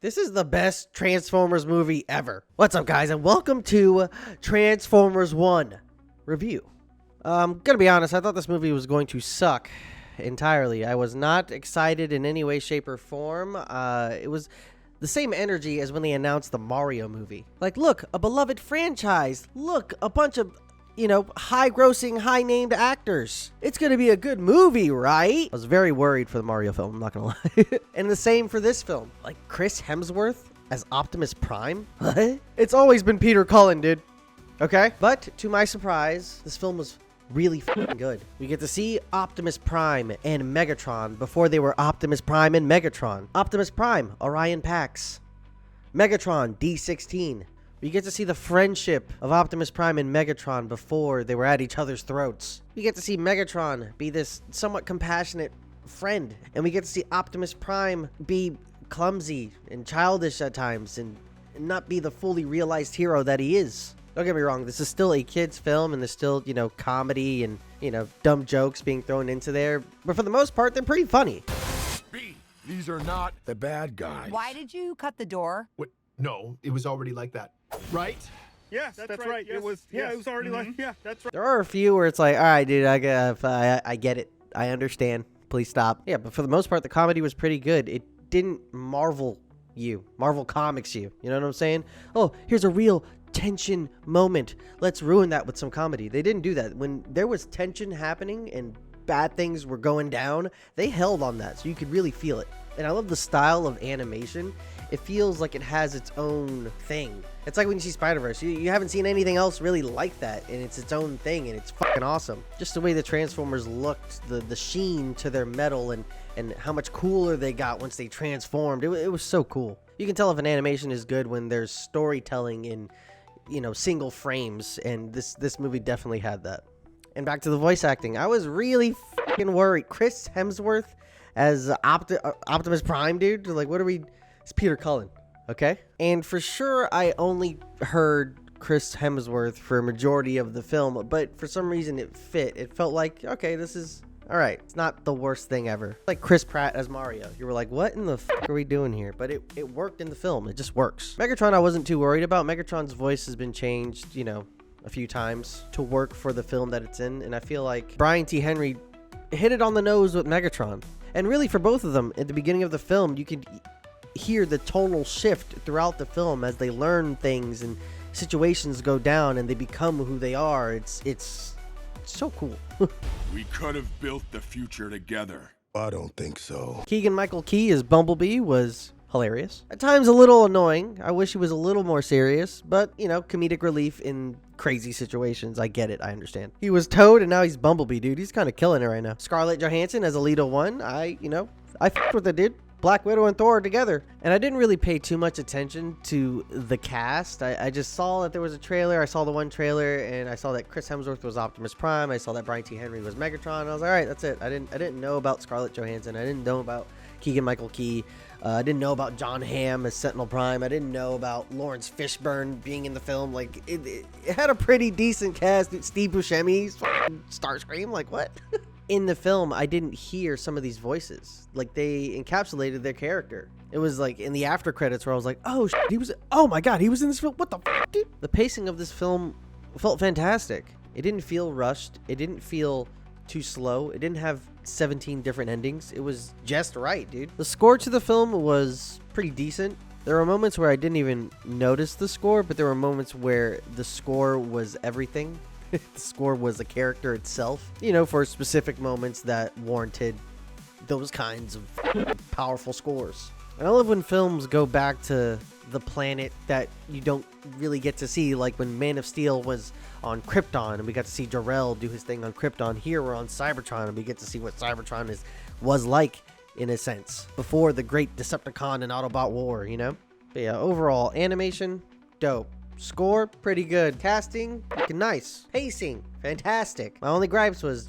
This is the best Transformers movie ever. What's up, guys, and welcome to Transformers 1 review. Gonna be honest, I thought this movie was going to suck entirely. I was not excited in any way, shape, or form. It was the same energy as when they announced the Mario movie. Like, look, a beloved franchise. Look, a bunch of, high-grossing, high-named actors. It's gonna be a good movie, right? I was very worried for the Mario film, I'm not gonna lie. And the same for this film. Like, Chris Hemsworth as Optimus Prime? What? It's always been Peter Cullen, dude. Okay? But, to my surprise, this film was really fucking good. We get to see Optimus Prime and Megatron before they were Optimus Prime and Megatron. Optimus Prime, Orion Pax. Megatron, D16. We get to see the friendship of Optimus Prime and Megatron before they were at each other's throats. We get to see Megatron be this somewhat compassionate friend. And we get to see Optimus Prime be clumsy and childish at times and not be the fully realized hero that he is. Don't get me wrong, this is still a kid's film and there's still, comedy and, dumb jokes being thrown into there. But for the most part, they're pretty funny. B, these are not the bad guys. Why did you cut the door? What? No, it was already like that, right? Yes, that's right. Yes. It was. Yeah, it was already like. Yeah, that's right. There are a few where it's like, all right, dude, I get it. I understand. Please stop. Yeah, but for the most part, the comedy was pretty good. It didn't Marvel Comics you. You know what I'm saying? Oh, here's a real tension moment. Let's ruin that with some comedy. They didn't do that. When there was tension happening and bad things were going down, they held on that so you could really feel it. And I love the style of animation. It feels like it has its own thing. It's like when you see Spider-Verse. You haven't seen anything else really like that, and it's its own thing, and it's fucking awesome. Just the way the Transformers looked, the sheen to their metal, and how much cooler they got once they transformed. It was so cool. You can tell if an animation is good when there's storytelling in, single frames, and this movie definitely had that. And back to the voice acting. I was really fucking worried. Chris Hemsworth as Optimus Prime, dude. Like, what are we... It's Peter Cullen, okay? And for sure, I only heard Chris Hemsworth for a majority of the film, but for some reason it fit. It felt like, okay, this is all right. It's not the worst thing ever. Like Chris Pratt as Mario. You were like, what in the fuck are we doing here? But it worked in the film. It just works. Megatron, I wasn't too worried about. Megatron's voice has been changed, a few times to work for the film that it's in, and I feel like Brian T. Henry hit it on the nose with Megatron. And really, for both of them, at the beginning of the film, you could hear the tonal shift throughout the film as they learn things and situations go down and they become who they are. It's so cool. We could have built the future together. I don't think so. Keegan-Michael Key as Bumblebee was hilarious. At times a little annoying. I wish he was a little more serious, but, comedic relief in crazy situations. I get it. I understand. He was Toad and now he's Bumblebee, dude. He's kind of killing it right now. Scarlett Johansson as Alita 1. I f***ed with it, dude. Black Widow and Thor together. And I didn't really pay too much attention to the cast. I just saw that there was a trailer. I saw the one trailer and I saw that Chris Hemsworth was Optimus Prime. I saw that Brian T. Henry was Megatron. And I was like, all right, that's it. I didn't know about Scarlett Johansson. I didn't know about Keegan-Michael Key. I didn't know about John Hamm as Sentinel Prime. I didn't know about Lawrence Fishburne being in the film. Like, it had a pretty decent cast. Steve Buscemi's Starscream. Like, what? In the film, I didn't hear some of these voices. Like, they encapsulated their character. It was like in the after credits where I was like, oh my god, he was in this film. What the f, dude? The pacing of this film felt fantastic. It didn't feel rushed. It didn't feel too slow. It didn't have 17 different endings. It was just right, dude. The score to the film was pretty decent. There were moments where I didn't even notice the score, but there were moments where the score was everything. The score was a character itself, for specific moments that warranted those kinds of powerful scores. And I love when films go back to the planet that you don't really get to see, like when Man of Steel was on Krypton and we got to see Jor-El do his thing on Krypton. Here we're on Cybertron and we get to see what Cybertron was like, in a sense, before the great Decepticon and Autobot war, But yeah, overall, animation, dope. Score, pretty good. Casting, nice. Pacing, fantastic. My only gripes was,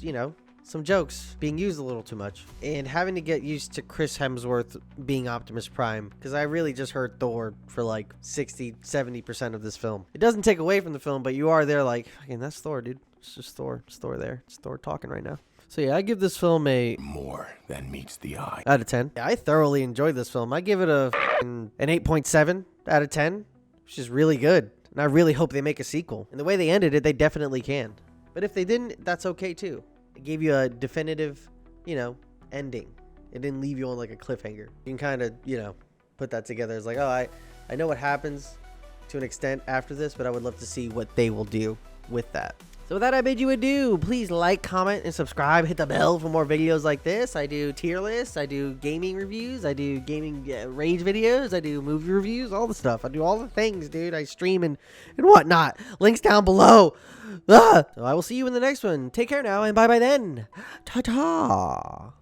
some jokes being used a little too much. And having to get used to Chris Hemsworth being Optimus Prime. Because I really just heard Thor for like 60, 70% of this film. It doesn't take away from the film, but you are there like, fucking, that's Thor, dude. It's just Thor. It's Thor there. It's Thor talking right now. So yeah, I give this film a More than meets the eye. out of 10. Yeah, I thoroughly enjoyed this film. I give it an 8.7 out of 10, which is really good. And I really hope they make a sequel. And the way they ended it, they definitely can. But if they didn't, that's okay too. It gave you a definitive, ending. It didn't leave you on like a cliffhanger. You can kind of, put that together. It's like, oh, I know what happens to an extent after this, but I would love to see what they will do with that. So with that, I bid you adieu. Please like, comment, and subscribe. Hit the bell for more videos like this. I do tier lists. I do gaming reviews. I do gaming rage videos. I do movie reviews. All the stuff. I do all the things, dude. I stream and whatnot. Links down below. So I will see you in the next one. Take care now, and bye-bye then. Ta-ta.